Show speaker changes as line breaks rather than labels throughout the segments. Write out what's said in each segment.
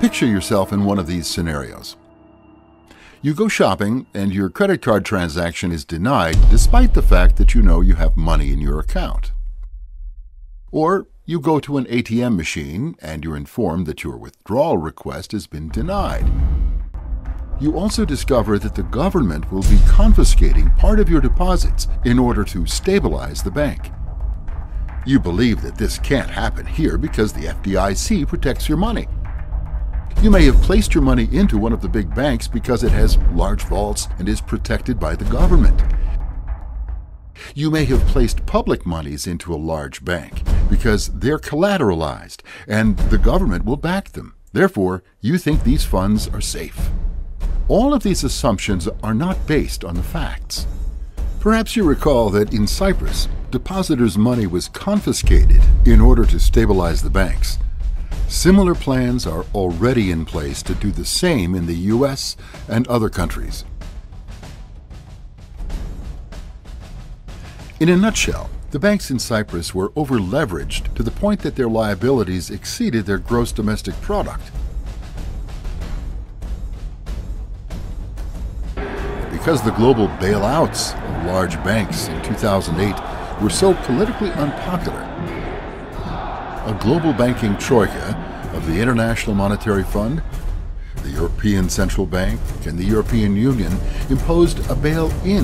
Picture yourself in one of these scenarios. You go shopping and your credit card transaction is denied despite the fact that you know you have money in your account. Or you go to an ATM machine and you're informed that your withdrawal request has been denied. You also discover that the government will be confiscating part of your deposits in order to stabilize the bank. You believe that this can't happen here because the FDIC protects your money. You may have placed your money into one of the big banks because it has large vaults and is protected by the government. You may have placed public monies into a large bank because they're collateralized and the government will back them. Therefore, you think these funds are safe. All of these assumptions are not based on the facts. Perhaps you recall that in Cyprus, depositors' money was confiscated in order to stabilize the banks. Similar plans are already in place to do the same in the US and other countries. In a nutshell, the banks in Cyprus were over-leveraged to the point that their liabilities exceeded their gross domestic product. Because the global bailouts of large banks in 2008 were so politically unpopular, a global banking troika of the International Monetary Fund, the European Central Bank, and the European Union imposed a bail-in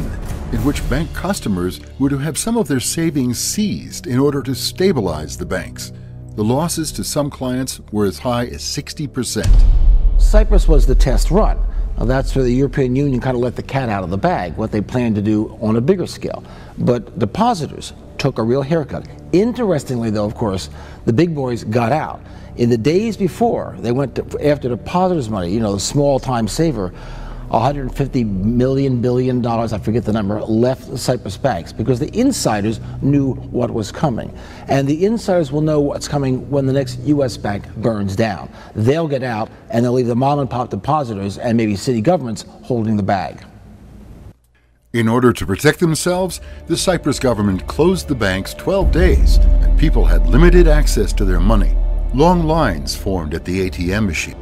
in which bank customers were to have some of their savings seized in order to stabilize the banks. The losses to some clients were as high as 60%.
Cyprus was the test run. Now, that's where the European Union kind of let the cat out of the bag, what they planned to do on a bigger scale. But depositors took a real haircut. Interestingly, though, of course, the big boys got out. In the days before, they went after depositors' money, you know, the small-time saver, $150 billion, I forget the number, left Cyprus banks because the insiders knew what was coming. And the insiders will know what's coming when the next U.S. bank burns down. They'll get out and they'll leave the mom-and-pop depositors and maybe city governments holding the bag.
In order to protect themselves, the Cyprus government closed the banks 12 days, and people had limited access to their money. Long lines formed at the ATM machine.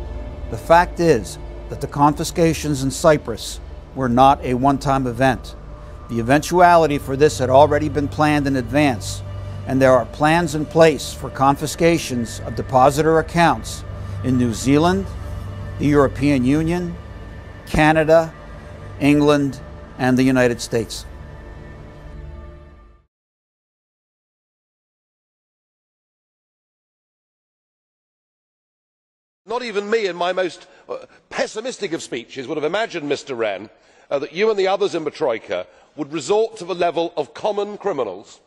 The fact is that the confiscations in Cyprus were not a one-time event. The eventuality for this had already been planned in advance, and there are plans in place for confiscations of depositor accounts in New Zealand, the European Union, Canada, England, and the United States.
Not even me in my most pessimistic of speeches would have imagined, Mr. Wren, that you and the others in the Troika would resort to the level of common criminals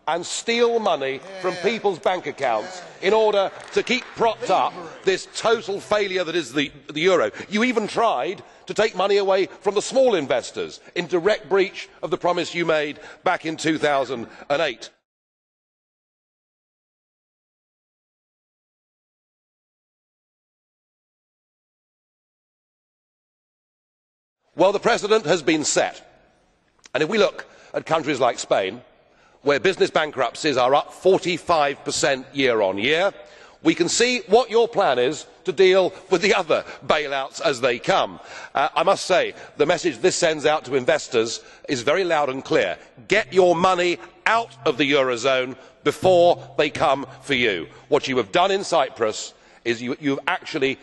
and steal money from people's bank accounts in order to keep propped up this total failure that is the euro. You even tried to take money away from the small investors in direct breach of the promise you made back in 2008. Well, the precedent has been set, and if we look at countries like Spain, where business bankruptcies are up 45% year on year, we can see what your plan is to deal with the other bailouts as they come. I must say, the message this sends out to investors is very loud and clear. Get your money out of the Eurozone before they come for you. What you have done in Cyprus is you have actually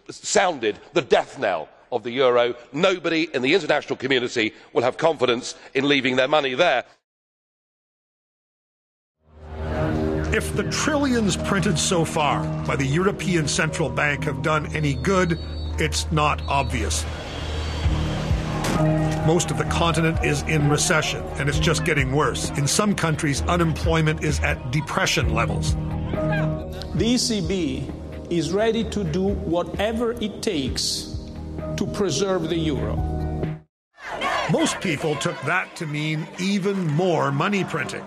sounded the death knell of the euro. Nobody in the international community will have confidence in leaving their money there.
If the trillions printed so far by the European Central Bank have done any good, it's not obvious. Most of the continent is in recession, and it's just getting worse. In some countries, unemployment is at depression levels.
The ECB is ready to do whatever it takes to preserve the euro.
Most people took that to mean even more money printing.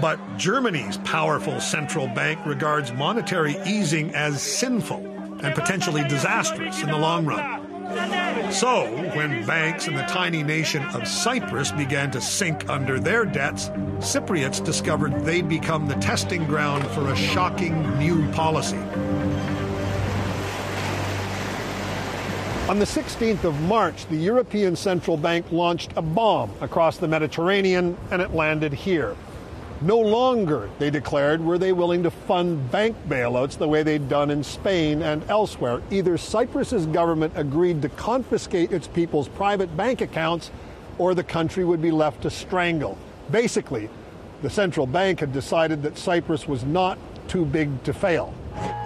But Germany's powerful central bank regards monetary easing as sinful and potentially disastrous in the long run. So, when banks in the tiny nation of Cyprus began to sink under their debts, Cypriots discovered they'd become the testing ground for a shocking new policy. On the 16th of March, the European Central Bank launched a bomb across the Mediterranean, and it landed here. No longer, they declared, were they willing to fund bank bailouts the way they'd done in Spain and elsewhere. Either Cyprus's government agreed to confiscate its people's private bank accounts, or the country would be left to strangle. Basically, the central bank had decided that Cyprus was not too big to fail.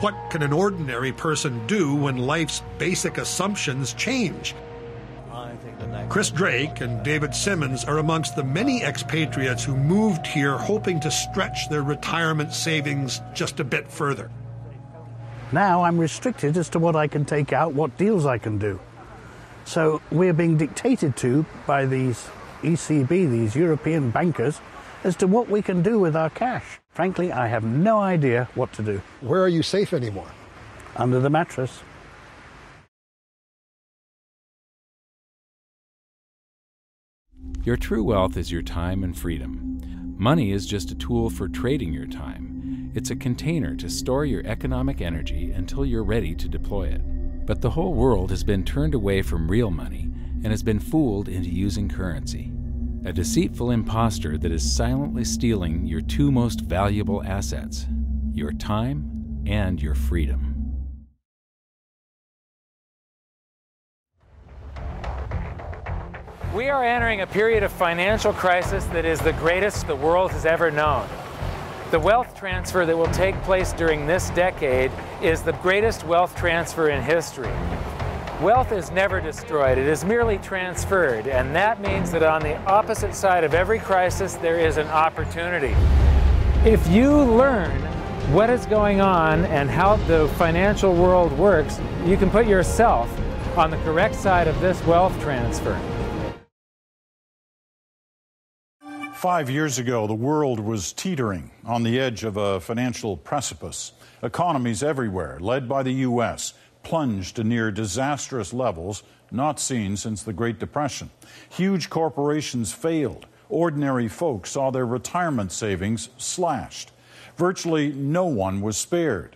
What can an ordinary person do when life's basic assumptions change? Chris Drake and David Simmons are amongst the many expatriates who moved here hoping to stretch their retirement savings just a bit further.
Now I'm restricted as to what I can take out, what deals I can do. So we're being dictated to by these ECB, these European bankers, as to what we can do with our cash. Frankly, I have no idea what to do.
Where are you safe anymore?
Under the mattress.
Your true wealth is your time and freedom. Money is just a tool for trading your time. It's a container to store your economic energy until you're ready to deploy it. But the whole world has been turned away from real money and has been fooled into using currency. A deceitful impostor that is silently stealing your two most valuable assets, your time and your freedom.
We are entering a period of financial crisis that is the greatest the world has ever known. The wealth transfer that will take place during this decade is the greatest wealth transfer in history. Wealth is never destroyed, it is merely transferred, and that means that on the opposite side of every crisis there is an opportunity. If you learn what is going on and how the financial world works, you can put yourself on the correct side of this wealth transfer.
5 years ago, the world was teetering on the edge of a financial precipice. Economies everywhere, led by the U.S., plunged to near disastrous levels not seen since the Great Depression. Huge corporations failed. Ordinary folk saw their retirement savings slashed. Virtually no one was spared.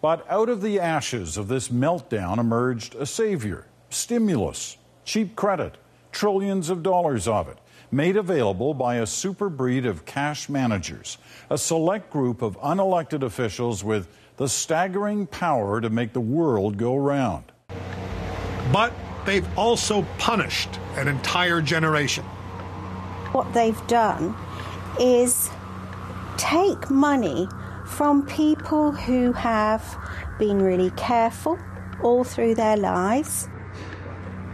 But out of the ashes of this meltdown emerged a savior: stimulus, cheap credit, trillions of dollars of it, made available by a super breed of cash managers, a select group of unelected officials with the staggering power to make the world go round.
But they've also punished an entire generation.
What they've done is take money from people who have been really careful all through their lives.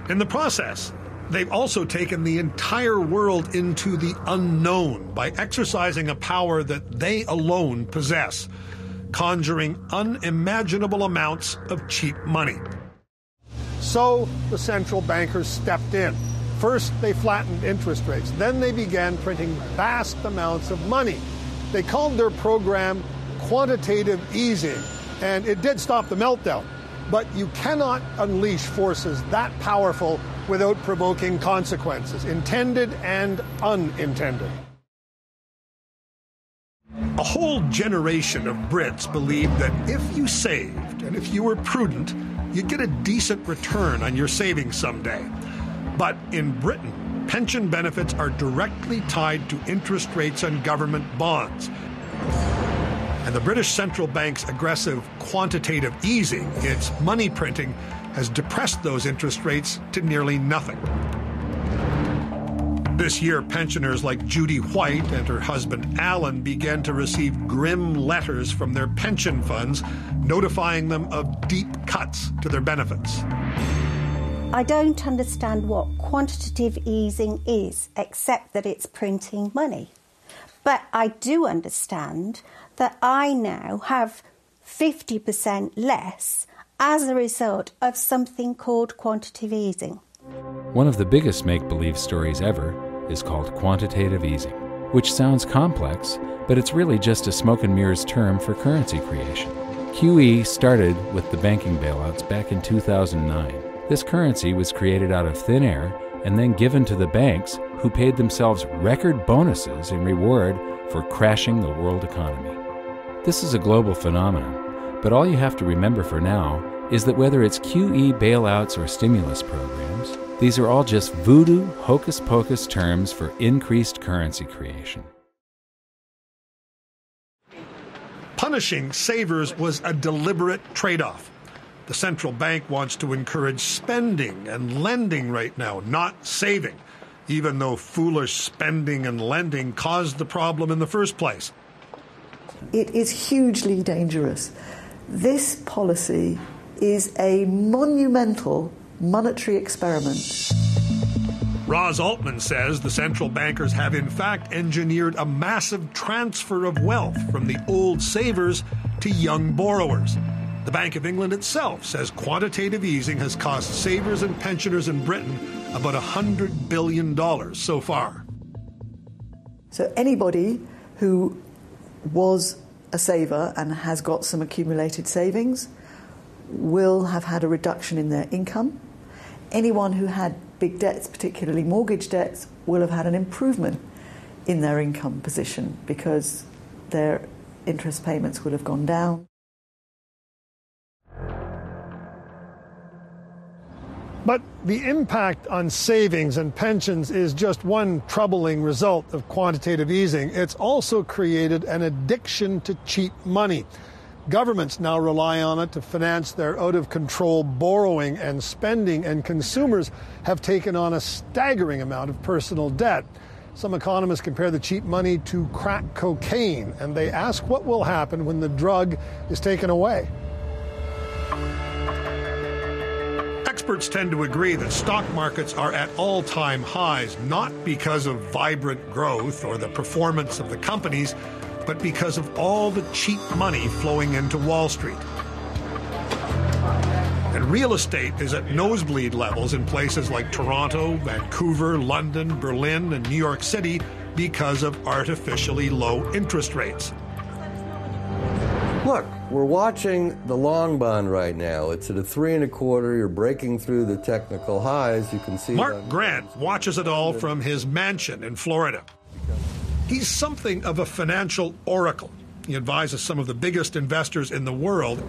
In the process, they've also taken the entire world into the unknown by exercising a power that they alone possess, conjuring unimaginable amounts of cheap money. So the central bankers stepped in. First, they flattened interest rates. Then they began printing vast amounts of money. They called their program quantitative easing, and it did stop the meltdown. But you cannot unleash forces that powerful without provoking consequences, intended and unintended. A whole generation of Brits believed that if you saved and if you were prudent, you'd get a decent return on your savings someday. But in Britain, pension benefits are directly tied to interest rates on government bonds. And the British Central Bank's aggressive quantitative easing, its money printing, has depressed those interest rates to nearly nothing. This year, pensioners like Judy White and her husband Alan began to receive grim letters from their pension funds notifying them of deep cuts to their benefits.
I don't understand what quantitative easing is, except that it's printing money. But I do understand that I now have 50% less as a result of something called quantitative easing.
One of the biggest make-believe stories ever is called quantitative easing, which sounds complex, but it's really just a smoke and mirrors term for currency creation. QE started with the banking bailouts back in 2009. This currency was created out of thin air and then given to the banks, who paid themselves record bonuses in reward for crashing the world economy. This is a global phenomenon, but all you have to remember for now is that whether it's QE bailouts or stimulus programs, these are all just voodoo, hocus-pocus terms for increased currency creation.
Punishing savers was a deliberate trade-off. The central bank wants to encourage spending and lending right now, not saving, even though foolish spending and lending caused the problem in the first place.
It is hugely dangerous. This policy is a monumental monetary experiment.
Roz Altman says the central bankers have in fact engineered a massive transfer of wealth from the old savers to young borrowers. The Bank of England itself says quantitative easing has cost savers and pensioners in Britain about $100 billion so far.
So anybody who was a saver and has got some accumulated savings will have had a reduction in their income. Anyone who had big debts, particularly mortgage debts, will have had an improvement in their income position because their interest payments will have gone down.
But the impact on savings and pensions is just one troubling result of quantitative easing. It's also created an addiction to cheap money. Governments now rely on it to finance their out-of-control borrowing and spending, and consumers have taken on a staggering amount of personal debt. Some economists compare the cheap money to crack cocaine, and they ask what will happen when the drug is taken away. Experts tend to agree that stock markets are at all-time highs, not because of vibrant growth or the performance of the companies, but because of all the cheap money flowing into Wall Street. And real estate is at nosebleed levels in places like Toronto, Vancouver, London, Berlin, and New York City because of artificially low interest rates.
Look, we're watching the long bond right now. It's at a 3 1/4. You're breaking through the technical highs. You can see
Mark Grant watches it all from his mansion in Florida. He's something of a financial oracle. He advises some of the biggest investors in the world,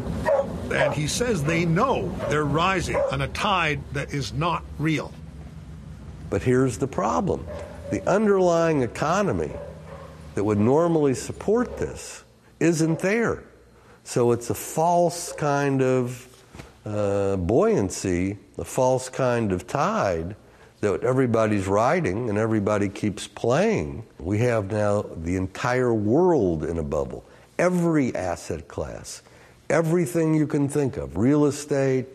and he says they know they're rising on a tide that is not real.
But here's the problem. The underlying economy that would normally support this isn't there. So it's a false kind of buoyancy, a false kind of tide that everybody's riding and everybody keeps playing. We have now the entire world in a bubble. Every asset class, everything you can think of, real estate,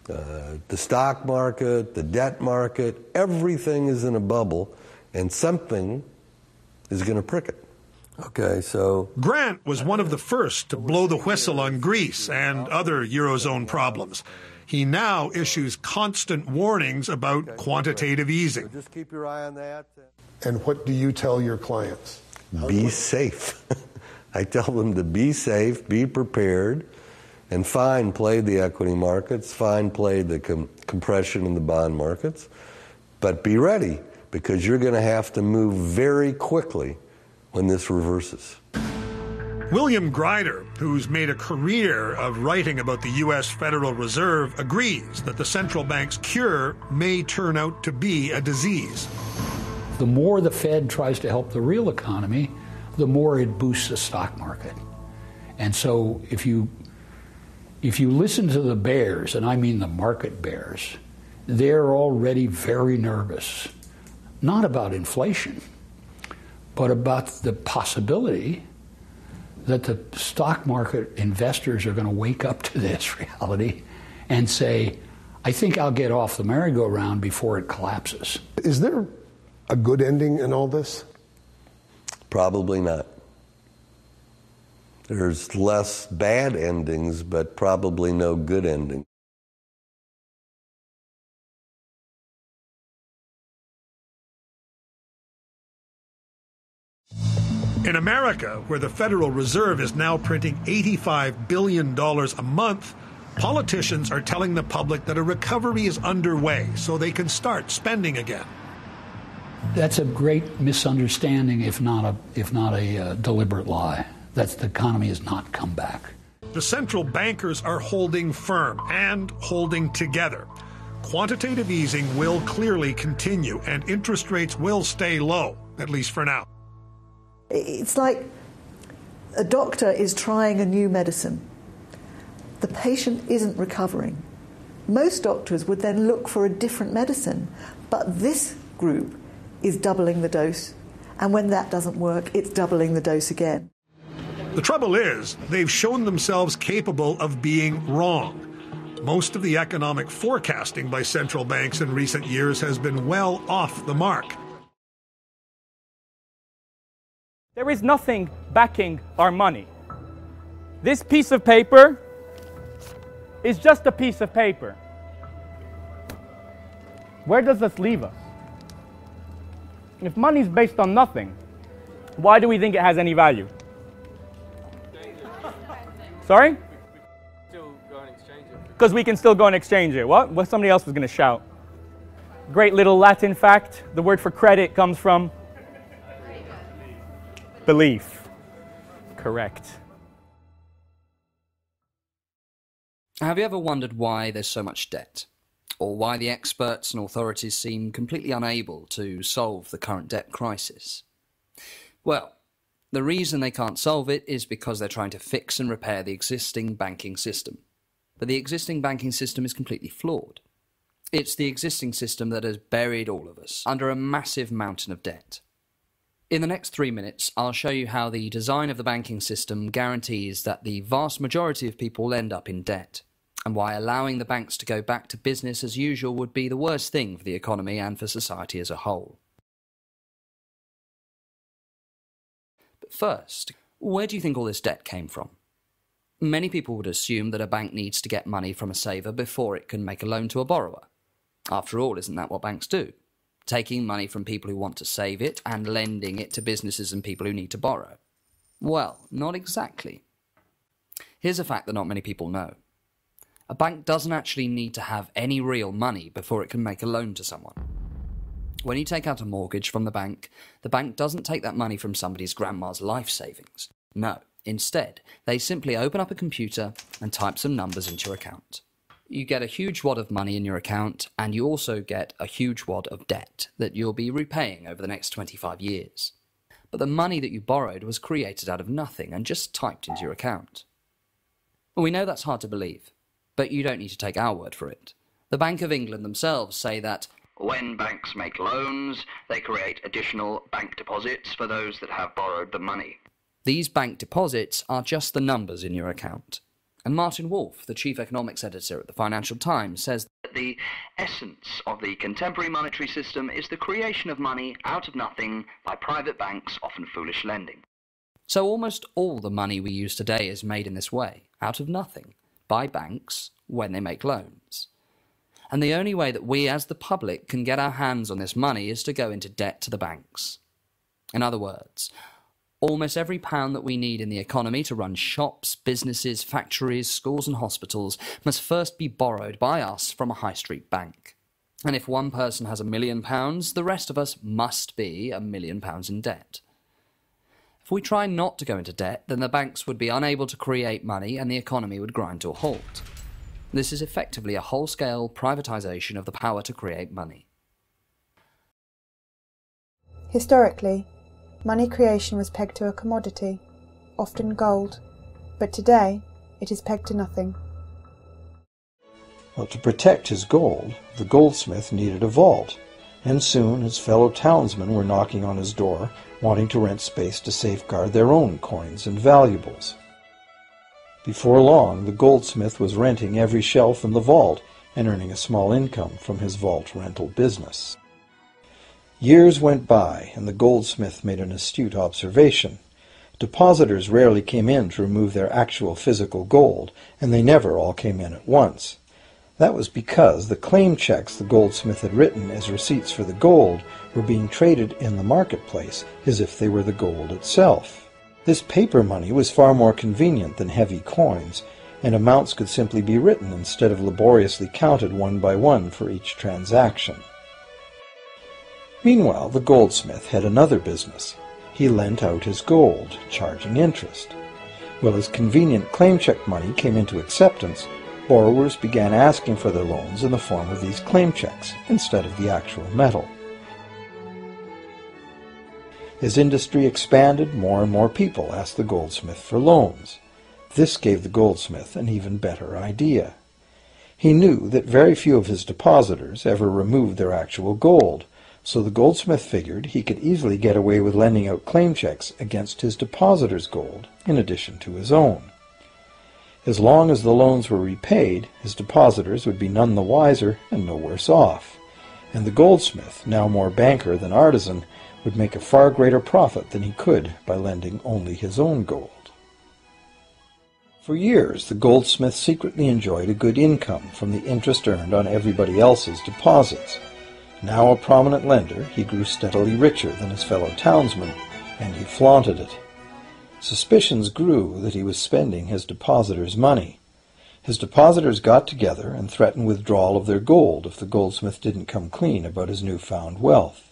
the stock market, the debt market, everything is in a bubble, and something is going to prick it. Okay, so
Grant was one of the first to blow the whistle on Greece and other Eurozone problems. He now issues constant warnings about quantitative easing.
Just keep your eye on that.
And what do you tell your clients?
Be safe. I tell them to be safe, be prepared, and fine, play the equity markets, fine, play the compression in the bond markets, but be ready, because you're going to have to move very quickly when this reverses.
William Grider, who's made a career of writing about the U.S. Federal Reserve, agrees that the central bank's cure may turn out to be a disease.
The more the Fed tries to help the real economy, the more it boosts the stock market. And so if you listen to the bears, and I mean the market bears, they're already very nervous, not about inflation, but about the possibility that the stock market investors are going to wake up to this reality and say, I think I'll get off the merry-go-round before it collapses.
Is there a good ending in all this?
Probably not. There's less bad endings, but probably no good ending.
In America, where the Federal Reserve is now printing $85 billion a month, politicians are telling the public that a recovery is underway so they can start spending again.
That's a great misunderstanding, if not a deliberate lie. That's the economy has not come back.
The central bankers are holding firm and holding together. Quantitative easing will clearly continue, and interest rates will stay low, at least for now.
It's like a doctor is trying a new medicine. The patient isn't recovering. Most doctors would then look for a different medicine, but this group is doubling the dose, and when that doesn't work, it's doubling the dose again.
The trouble is, they've shown themselves capable of being wrong. Most of the economic forecasting by central banks in recent years has been well off the mark.
There is nothing backing our money. This piece of paper is just a piece of paper. Where does this leave us? If money is based on nothing, why do we think it has any value? Sorry? Because we can still go and exchange it. What? What somebody else was going to shout. Great little Latin fact. The word for credit comes from belief. Correct.
Have you ever wondered why there's so much debt? Or why the experts and authorities seem completely unable to solve the current debt crisis? Well, the reason they can't solve it is because they're trying to fix and repair the existing banking system. But the existing banking system is completely flawed. It's the existing system that has buried all of us under a massive mountain of debt. In the next 3 minutes, I'll show you how the design of the banking system guarantees that the vast majority of people end up in debt, and why allowing the banks to go back to business as usual would be the worst thing for the economy and for society as a whole. But first, where do you think all this debt came from? Many people would assume that a bank needs to get money from a saver before it can make a loan to a borrower. After all, isn't that what banks do? Taking money from people who want to save it and lending it to businesses and people who need to borrow. Well, not exactly. Here's a fact that not many people know. A bank doesn't actually need to have any real money before it can make a loan to someone. When you take out a mortgage from the bank doesn't take that money from somebody's grandma's life savings. No, instead, they simply open up a computer and type some numbers into your account. You get a huge wad of money in your account, and you also get a huge wad of debt that you'll be repaying over the next 25 years. But the money that you borrowed was created out of nothing and just typed into your account. We know that's hard to believe, but you don't need to take our word for it. The Bank of England themselves say that when banks make loans, they create additional bank deposits for those that have borrowed the money. These bank deposits are just the numbers in your account. And Martin Wolf, the chief economics editor at the Financial Times, says that the essence of the contemporary monetary system is the creation of money out of nothing by private banks, often foolish lending. So almost all the money we use today is made in this way, out of nothing, by banks when they make loans. And the only way that we as the public can get our hands on this money is to go into debt to the banks. In other words, almost every pound that we need in the economy to run shops, businesses, factories, schools and hospitals must first be borrowed by us from a high street bank. And if one person has £1 million, the rest of us must be £1 million in debt. If we try not to go into debt, then the banks would be unable to create money and the economy would grind to a halt. This is effectively a whole-scale privatisation of the power to create money.
Historically, money creation was pegged to a commodity, often gold, but today it is pegged to nothing.
Well, to protect his gold, the goldsmith needed a vault, and soon his fellow townsmen were knocking on his door, wanting to rent space to safeguard their own coins and valuables. Before long, the goldsmith was renting every shelf in the vault and earning a small income from his vault rental business. Years went by, and the goldsmith made an astute observation. Depositors rarely came in to remove their actual physical gold, and they never all came in at once. That was because the claim checks the goldsmith had written as receipts for the gold were being traded in the marketplace as if they were the gold itself. This paper money was far more convenient than heavy coins, and amounts could simply be written instead of laboriously counted one by one for each transaction. Meanwhile, the goldsmith had another business. He lent out his gold, charging interest. Well, as convenient claim check money came into acceptance, borrowers began asking for their loans in the form of these claim checks instead of the actual metal. As industry expanded, more and more people asked the goldsmith for loans. This gave the goldsmith an even better idea. He knew that very few of his depositors ever removed their actual gold, so the goldsmith figured he could easily get away with lending out claim checks against his depositors' gold in addition to his own. As long as the loans were repaid, his depositors would be none the wiser and no worse off, and the goldsmith, now more banker than artisan, would make a far greater profit than he could by lending only his own gold. For years, the goldsmith secretly enjoyed a good income from the interest earned on everybody else's deposits. Now a prominent lender, he grew steadily richer than his fellow townsmen, and he flaunted it. Suspicions grew that he was spending his depositors' money. His depositors got together and threatened withdrawal of their gold if the goldsmith didn't come clean about his newfound wealth.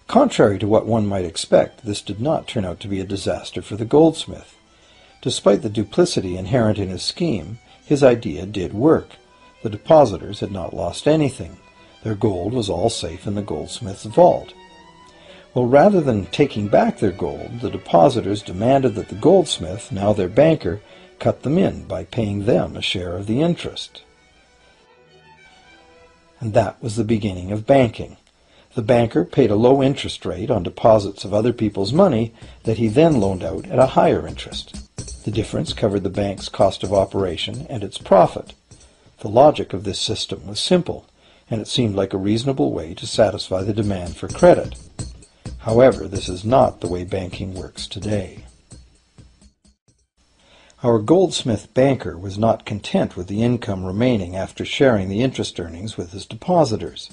Contrary to what one might expect, this did not turn out to be a disaster for the goldsmith. Despite the duplicity inherent in his scheme, his idea did work. The depositors had not lost anything. Their gold was all safe in the goldsmith's vault. Well, rather than taking back their gold, the depositors demanded that the goldsmith, now their banker, cut them in by paying them a share of the interest. And that was the beginning of banking. The banker paid a low interest rate on deposits of other people's money that he then loaned out at a higher interest. The difference covered the bank's cost of operation and its profit. The logic of this system was simple, and it seemed like a reasonable way to satisfy the demand for credit. However, this is not the way banking works today. Our goldsmith banker was not content with the income remaining after sharing the interest earnings with his depositors,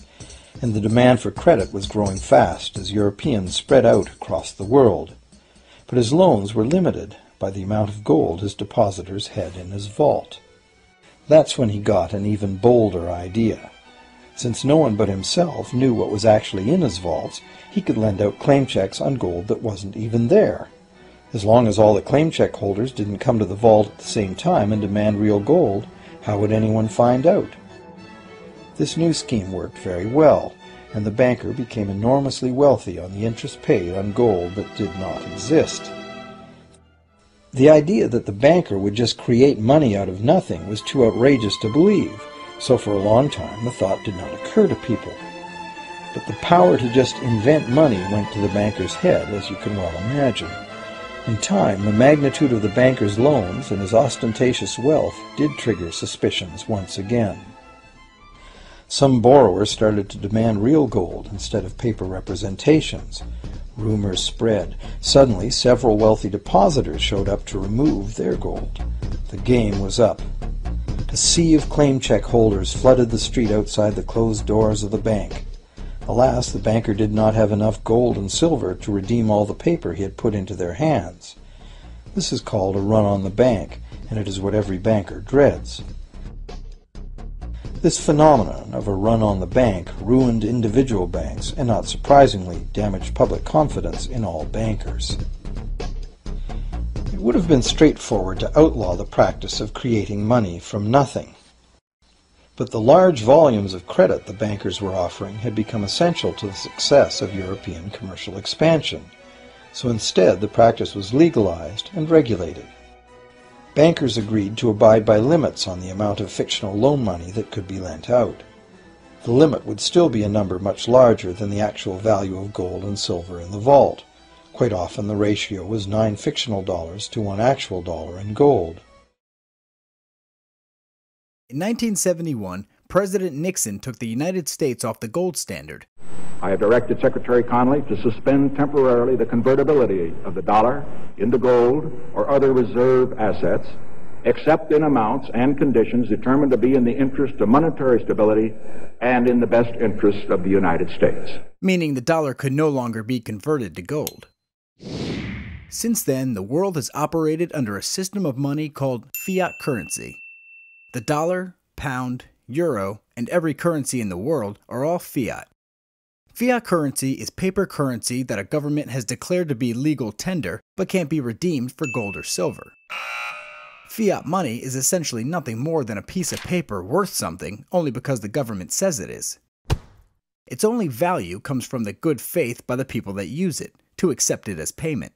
and the demand for credit was growing fast as Europeans spread out across the world. But his loans were limited by the amount of gold his depositors had in his vault. That's when he got an even bolder idea. Since no one but himself knew what was actually in his vaults, he could lend out claim checks on gold that wasn't even there. As long as all the claim check holders didn't come to the vault at the same time and demand real gold, how would anyone find out? This new scheme worked very well, and the banker became enormously wealthy on the interest paid on gold that did not exist. The idea that the banker would just create money out of nothing was too outrageous to believe, so for a long time the thought did not occur to people. But the power to just invent money went to the banker's head, as you can well imagine. In time, the magnitude of the banker's loans and his ostentatious wealth did trigger suspicions once again. Some borrowers started to demand real gold instead of paper representations. Rumors spread. Suddenly, several wealthy depositors showed up to remove their gold. The game was up. A sea of claim check holders flooded the street outside the closed doors of the bank. Alas, the banker did not have enough gold and silver to redeem all the paper he had put into their hands. This is called a run on the bank, and it is what every banker dreads. This phenomenon of a run on the bank ruined individual banks and, not surprisingly, damaged public confidence in all bankers. It would have been straightforward to outlaw the practice of creating money from nothing. But the large volumes of credit the bankers were offering had become essential to the success of European commercial expansion, so instead the practice was legalized and regulated. Bankers agreed to abide by limits on the amount of fictional loan money that could be lent out. The limit would still be a number much larger than the actual value of gold and silver in the vault. Quite often the ratio was 9 fictional dollars to 1 actual dollar in gold.
In 1971, President Nixon took the United States off the gold standard.
I have directed Secretary Connally to suspend temporarily the convertibility of the dollar into gold or other reserve assets, except in amounts and conditions determined to be in the interest of monetary stability and in the best interest of the United States.
Meaning the dollar could no longer be converted to gold. Since then, the world has operated under a system of money called fiat currency. The dollar, pound, euro, and every currency in the world are all fiat. Fiat currency is paper currency that a government has declared to be legal tender but can't be redeemed for gold or silver. Fiat money is essentially nothing more than a piece of paper worth something only because the government says it is. Its only value comes from the good faith by the people that use it, to accept it as payment.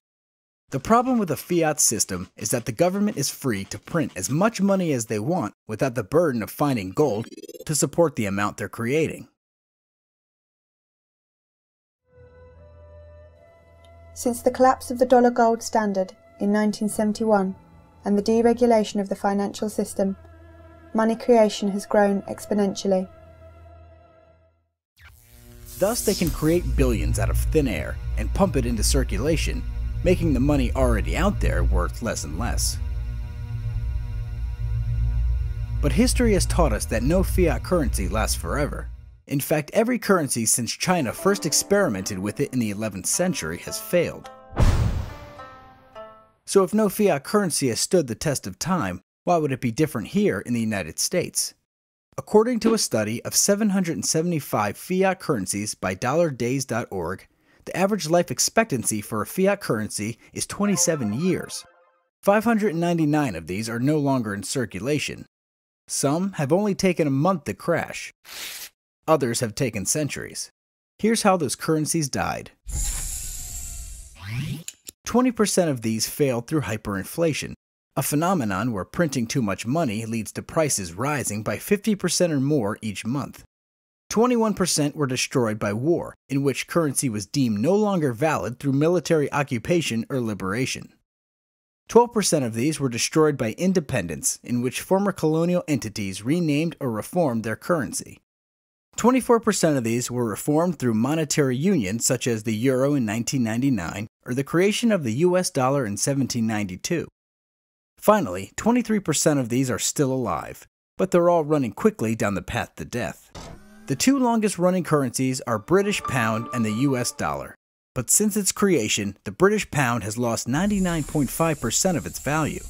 The problem with a fiat system is that the government is free to print as much money as they want without the burden of finding gold to support the amount they're creating.
Since the collapse of the dollar gold standard in 1971 and the deregulation of the financial system, money creation has grown exponentially.
Thus, they can create billions out of thin air and pump it into circulation, making the money already out there worth less and less. But history has taught us that no fiat currency lasts forever. In fact, every currency since China first experimented with it in the 11th century has failed. So if no fiat currency has stood the test of time, why would it be different here in the United States? According to a study of 775 fiat currencies by dollardays.org, the average life expectancy for a fiat currency is 27 years. 599 of these are no longer in circulation. Some have only taken a month to crash. Others have taken centuries. Here's how those currencies died. 20% of these failed through hyperinflation, a phenomenon where printing too much money leads to prices rising by 50% or more each month. 21% were destroyed by war, in which currency was deemed no longer valid through military occupation or liberation. 12% of these were destroyed by independence, in which former colonial entities renamed or reformed their currency. 24% of these were reformed through monetary union such as the euro in 1999 or the creation of the US dollar in 1792. Finally, 23% of these are still alive, but they're all running quickly down the path to death. The two longest running currencies are British pound and the US dollar, but since its creation, the British pound has lost 99.5% of its value.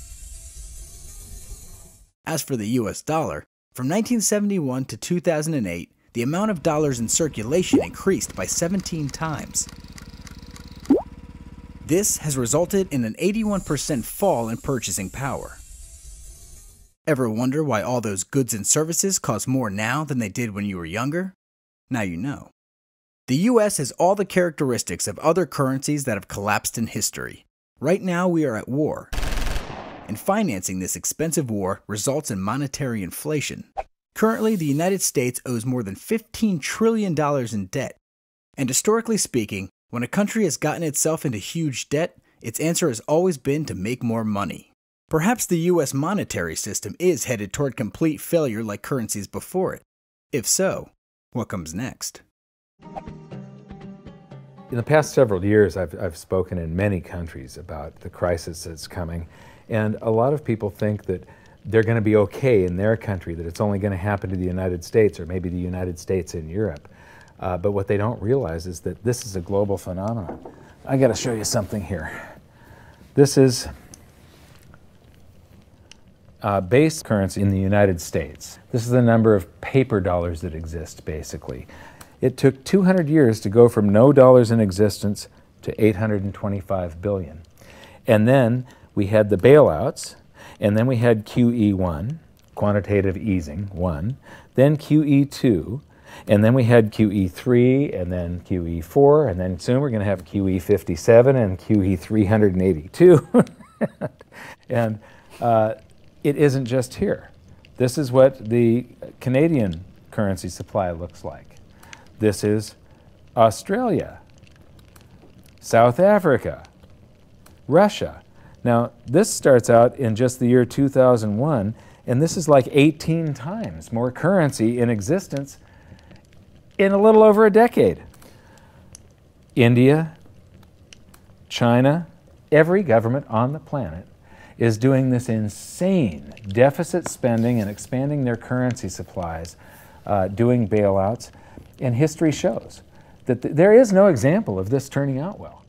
As for the US dollar, from 1971 to 2008, the amount of dollars in circulation increased by 17 times. This has resulted in an 81% fall in purchasing power. Ever wonder why all those goods and services cost more now than they did when you were younger? Now you know. The US has all the characteristics of other currencies that have collapsed in history. Right now we are at war. And financing this expensive war results in monetary inflation. Currently, the United States owes more than $15 trillion in debt. And historically speaking, when a country has gotten itself into huge debt, its answer has always been to make more money. Perhaps the US monetary system is headed toward complete failure like currencies before it. If so, what comes next?
In the past several years, I've spoken in many countries about the crisis that's coming, and a lot of people think that they're going to be okay in their country, that it's only going to happen to the United States or maybe the United States in Europe. But what they don't realize is that this is a global phenomenon. I got to show you something here. This is base currency in the United States. This is the number of paper dollars that exist, basically. It took 200 years to go from no dollars in existence to 825 billion. And then we had the bailouts, and then we had QE1, quantitative easing 1, then QE2, and then we had QE3, and then QE4, and then soon we're going to have QE57 and QE382. And it isn't just here. This is what the Canadian currency supply looks like. This is Australia, South Africa, Russia. Now, this starts out in just the year 2001, and this is like 18 times more currency in existence in a little over a decade. India, China, every government on the planet is doing this insane deficit spending and expanding their currency supplies, doing bailouts, and history shows that there is no example of this turning out well.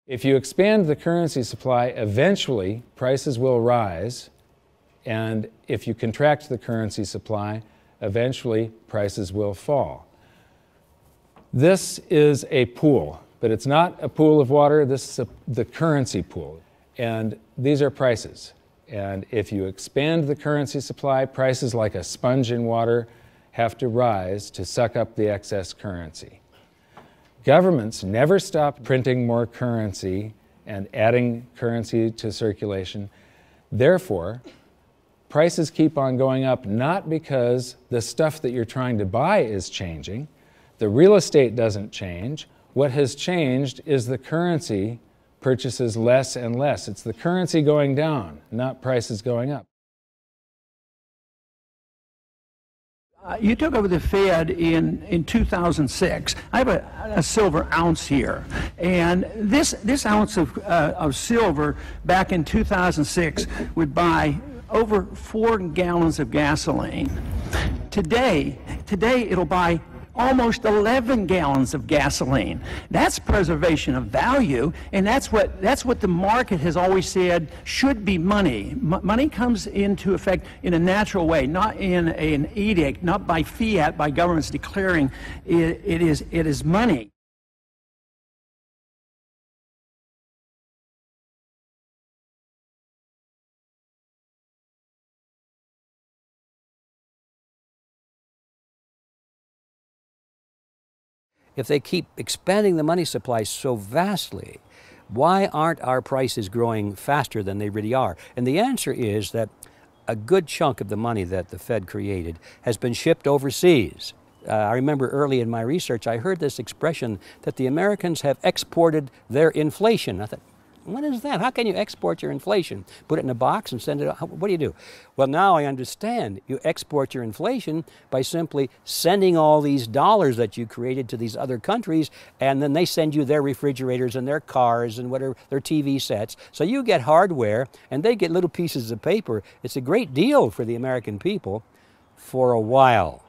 If you expand the currency supply, eventually prices will rise, and if you contract the currency supply,
eventually prices will fall. This is a pool, but it's not a pool of water. This is the currency pool. And these are prices. And if you expand the currency supply, prices like a sponge in water have to rise to suck up the excess currency. Governments never stop printing more currency and adding currency to circulation. Therefore, prices keep on going up, not because the stuff that you're trying to buy is changing. The real estate doesn't change. What has changed is the currency purchases less and less. It's the currency going down, not prices going up.
You took over the Fed in 2006. I have a silver ounce here, and this ounce of silver back in 2006 would buy over 4 gallons of gasoline. Today it'll buy almost 11 gallons of gasoline. That's preservation of value, and that's what the market has always said should be money. Money comes into effect in a natural way, not in an edict, not by fiat, by governments declaring it is money.
If they keep expanding the money supply so vastly, why aren't our prices growing faster than they really are? And the answer is that a good chunk of the money that the Fed created has been shipped overseas. I remember early in my research, I heard this expression that the Americans have exported their inflation. I thought, what is that? How can you export your inflation? Put it in a box and send it out? What do you do? Well, now I understand. You export your inflation by simply sending all these dollars that you created to these other countries, and then they send you their refrigerators and their cars and whatever, their TV sets. So you get hardware, and they get little pieces of paper. It's a great deal for the American people for a while.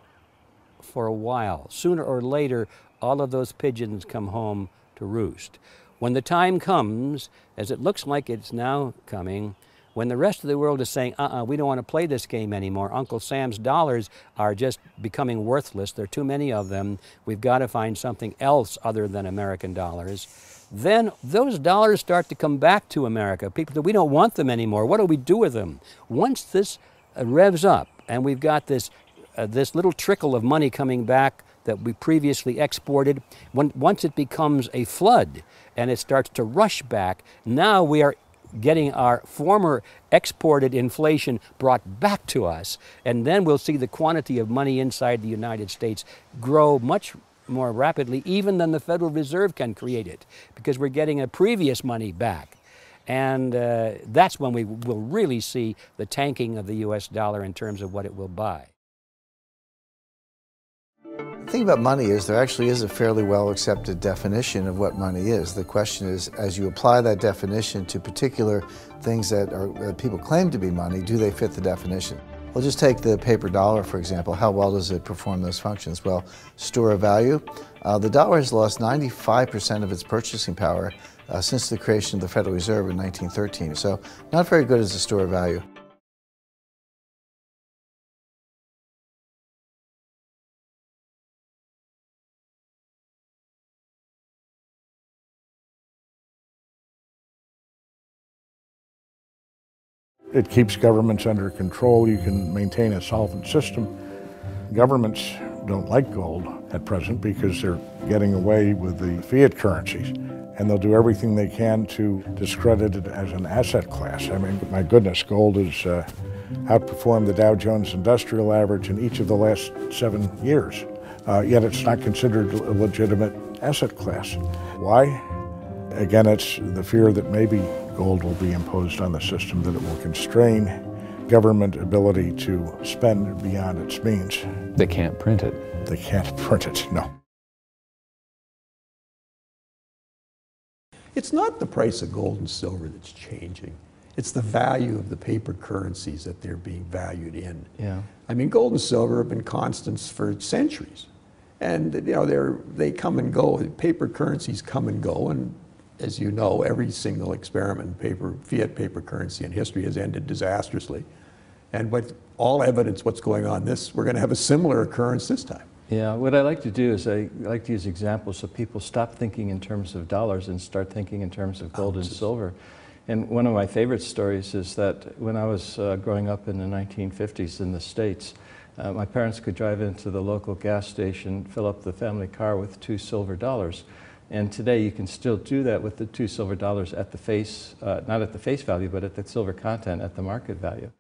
For a while. Sooner or later, all of those pigeons come home to roost. When the time comes, as it looks like it's now coming, when the rest of the world is saying, we don't want to play this game anymore, Uncle Sam's dollars are just becoming worthless, there are too many of them, we've got to find something else other than American dollars, then those dollars start to come back to America. People say, we don't want them anymore, what do we do with them? Once this revs up, and we've got this little trickle of money coming back that we previously exported, once it becomes a flood and it starts to rush back, now we are getting our former exported inflation brought back to us, and then we'll see the quantity of money inside the United States grow much more rapidly even than the Federal Reserve can create it, because we're getting a previous money back. And that's when we will really see the tanking of the US dollar in terms of what it will buy.
The thing about money is there actually is a fairly well accepted definition of what money is. The question is, as you apply that definition to particular things that people claim to be money, do they fit the definition? We'll just take the paper dollar, for example. How well does it perform those functions? Well, store of value. The dollar has lost 95% of its purchasing power since the creation of the Federal Reserve in 1913. So not very good as a store of value.
It keeps governments under control. You can maintain a solvent system. Governments don't like gold at present because they're getting away with the fiat currencies, and they'll do everything they can to discredit it as an asset class. I mean, my goodness, gold has outperformed the Dow Jones Industrial Average in each of the last 7 years, yet it's not considered a legitimate asset class. Why? Again, it's the fear that maybe gold will be imposed on the system, that it will constrain government ability to spend beyond its means.
They can't print it.
They can't print it, no.
It's not the price of gold and silver that's changing. It's the value of the paper currencies that they're being valued in.
Yeah.
I mean, gold and silver have been constants for centuries. And you know, they come and go. Paper currencies come and go, and as you know, every single experiment in fiat paper currency in history has ended disastrously. And all evidence what's going on, we're going to have a similar occurrence this time.
Yeah, what I like to do is I like to use examples so people stop thinking in terms of dollars and start thinking in terms of gold and silver. And one of my favorite stories is that when I was growing up in the 1950s in the States, my parents could drive into the local gas station, fill up the family car with $2 silver. And today you can still do that with the $2 silver at the face, not at the face value, but at the silver content at the market value.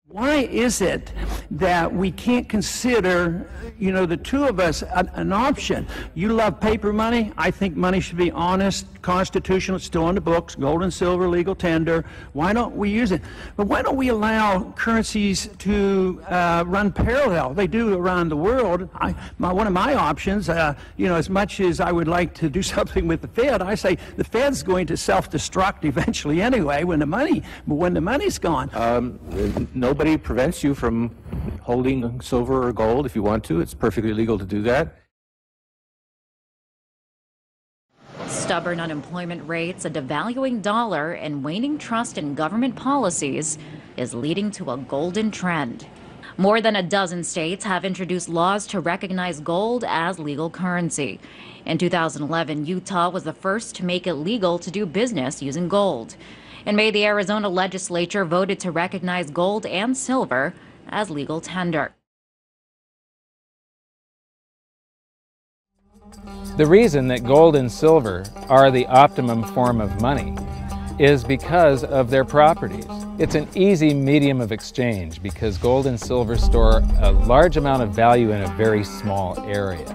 Why is it that we can't consider, the two of us, an option? You love paper money. I think money should be honest, constitutional, it's still on the books, gold and silver, legal tender. Why don't we use it? But why don't we allow currencies to run parallel? They do around the world. One of my options, as much as I would like to do something with the Fed, I say the Fed's going to self-destruct eventually anyway when the money's gone.
Nobody prevents you from holding silver or gold if you want to. It's perfectly legal to do that.
Stubborn unemployment rates, a devaluing dollar, and waning trust in government policies is leading to a golden trend. More than a dozen states have introduced laws to recognize gold as legal currency. In 2011, Utah was the first to make it legal to do business using gold. In May, the Arizona legislature voted to recognize gold and silver as legal tender.
The reason that gold and silver are the optimum form of money is because of their properties. It's an easy medium of exchange because gold and silver store a large amount of value in a very small area.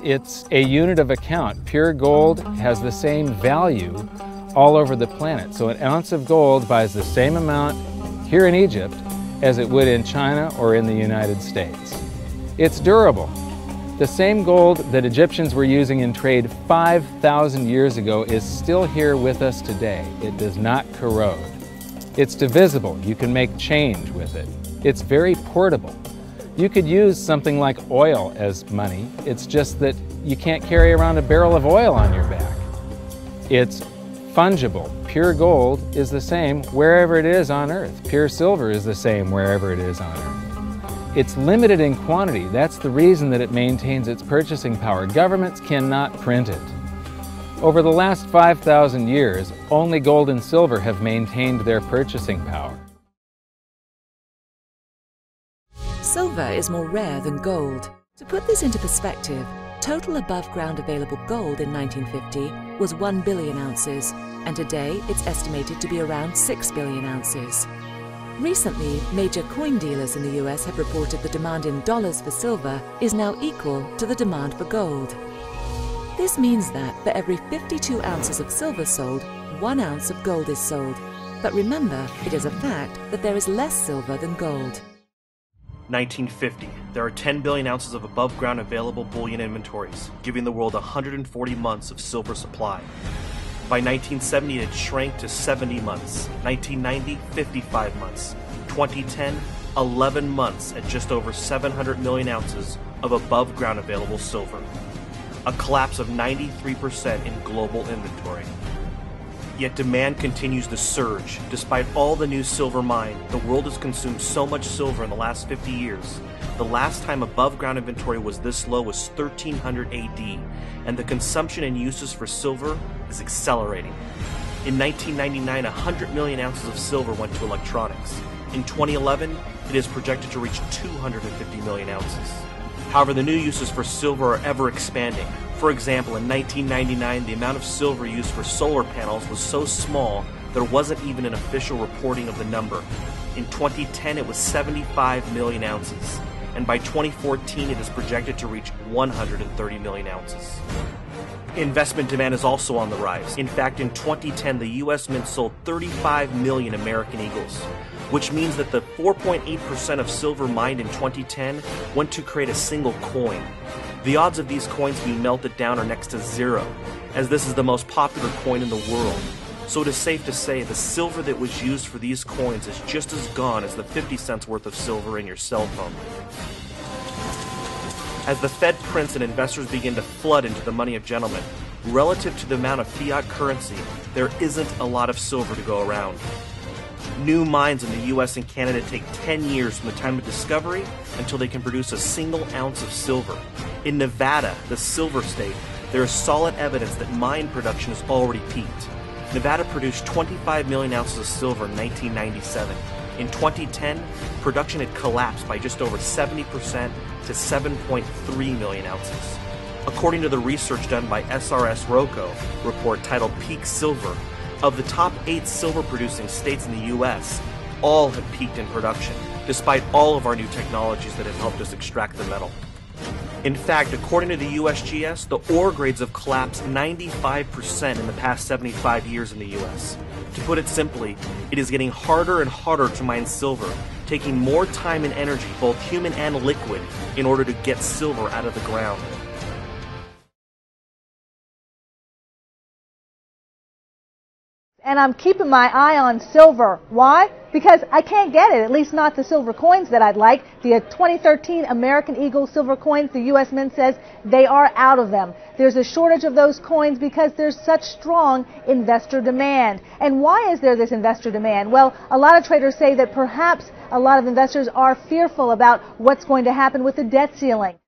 It's a unit of account. Pure gold has the same value all over the planet. So an ounce of gold buys the same amount here in Egypt as it would in China or in the United States. It's durable. The same gold that Egyptians were using in trade 5,000 years ago is still here with us today. It does not corrode. It's divisible. You can make change with it. It's very portable. You could use something like oil as money. It's just that you can't carry around a barrel of oil on your back. It's fungible. Pure gold is the same wherever it is on Earth. Pure silver is the same wherever it is on Earth. It's limited in quantity. That's the reason that it maintains its purchasing power. Governments cannot print it. Over the last 5,000 years, only gold and silver have maintained their purchasing power.
Silver is more rare than gold. To put this into perspective, total above-ground available gold in 1950 was 1 billion ounces, and today it's estimated to be around 6 billion ounces. Recently, major coin dealers in the US have reported the demand in dollars for silver is now equal to the demand for gold. This means that for every 52 ounces of silver sold, 1 ounce of gold is sold. But remember, it is a fact that there is less silver than gold.
1950. There are 10 billion ounces of above-ground available bullion inventories, giving the world 140 months of silver supply. By 1970, it shrank to 70 months. 1990, 55 months. 2010, 11 months at just over 700 million ounces of above-ground available silver. A collapse of 93% in global inventory. Yet demand continues to surge. Despite all the new silver mined, the world has consumed so much silver in the last 50 years. The last time above-ground inventory was this low was 1300 AD, and the consumption and uses for silver is accelerating. In 1999, 100 million ounces of silver went to electronics. In 2011, it is projected to reach 250 million ounces. However, the new uses for silver are ever expanding. For example, in 1999, the amount of silver used for solar panels was so small there wasn't even an official reporting of the number. In 2010, it was 75 million ounces, and by 2014, it is projected to reach 130 million ounces. Investment demand is also on the rise. In fact, in 2010, the U.S. Mint sold 35 million American Eagles, which means that the 4.8% of silver mined in 2010 went to create a single coin. The odds of these coins being melted down are next to zero, as this is the most popular coin in the world. So it is safe to say the silver that was used for these coins is just as gone as the 50 cents worth of silver in your cell phone. As the Fed prints and investors begin to flood into the money of gentlemen, relative to the amount of fiat currency, there isn't a lot of silver to go around. New mines in the US and Canada take 10 years from the time of discovery until they can produce a single ounce of silver. In Nevada, the silver state, there is solid evidence that mine production has already peaked. Nevada produced 25 million ounces of silver in 1997. In 2010, production had collapsed by just over 70% to 7.3 million ounces. According to the research done by SRS Rocco report titled Peak Silver, of the top 8 silver-producing states in the U.S., all have peaked in production, despite all of our new technologies that have helped us extract the metal. In fact, according to the USGS, the ore grades have collapsed 95% in the past 75 years in the U.S. To put it simply, it is getting harder and harder to mine silver, taking more time and energy, both human and liquid, in order to get silver out of the ground.
And I'm keeping my eye on silver. Why? Because I can't get it, at least not the silver coins that I'd like. The 2013 American Eagle silver coins, the U.S. Mint says they are out of them. There's a shortage of those coins because there's such strong investor demand. And why is there this investor demand? Well, a lot of traders say that perhaps a lot of investors are fearful about what's going to happen with the debt ceiling.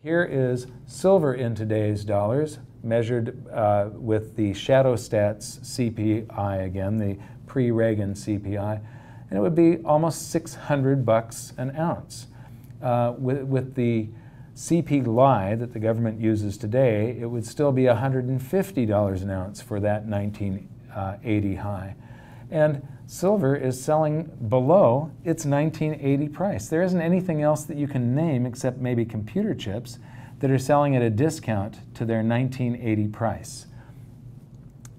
Here is silver in today's dollars, measured with the shadow stats CPI again, the pre-Reagan CPI, and it would be almost $600 an ounce. With the CPI that the government uses today, it would still be $150 an ounce for that 1980 high. And silver is selling below its 1980 price. There isn't anything else that you can name except maybe computer chips that are selling at a discount to their 1980 price.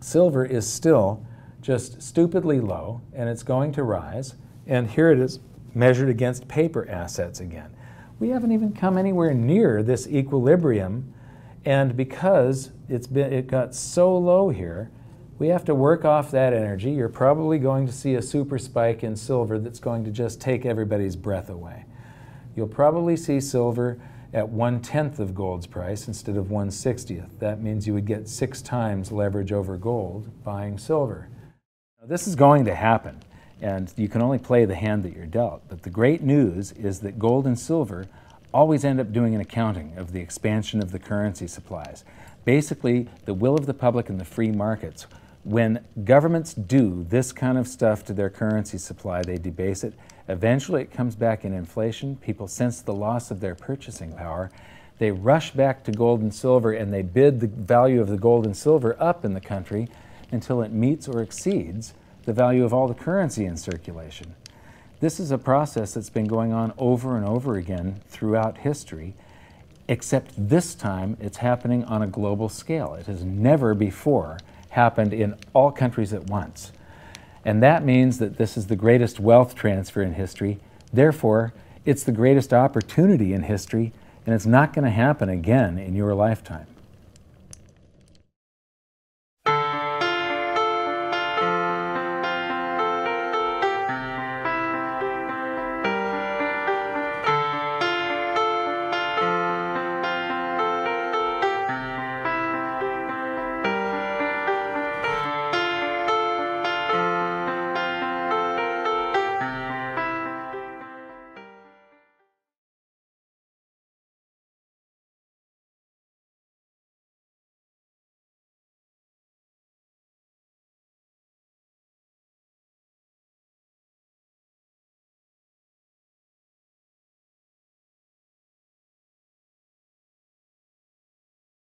Silver is still just stupidly low, and it's going to rise. And here it is measured against paper assets again. We haven't even come anywhere near this equilibrium, and because it got so low here, we have to work off that energy. You're probably going to see a super spike in silver that's going to just take everybody's breath away. You'll probably see silver at 1/10 of gold's price instead of 1/60. That means you would get 6 times leverage over gold buying silver. Now, this is going to happen, and you can only play the hand that you're dealt. But the great news is that gold and silver always end up doing an accounting of the expansion of the currency supplies. Basically, the will of the public and the free markets. When governments do this kind of stuff to their currency supply, they debase it. Eventually it comes back in inflation. People sense the loss of their purchasing power. They rush back to gold and silver, and they bid the value of the gold and silver up in the country until it meets or exceeds the value of all the currency in circulation. This is a process that's been going on over and over again throughout history, except this time it's happening on a global scale. It has never before happened in all countries at once. And that means that this is the greatest wealth transfer in history. Therefore, it's the greatest opportunity in history, and it's not going to happen again in your lifetime.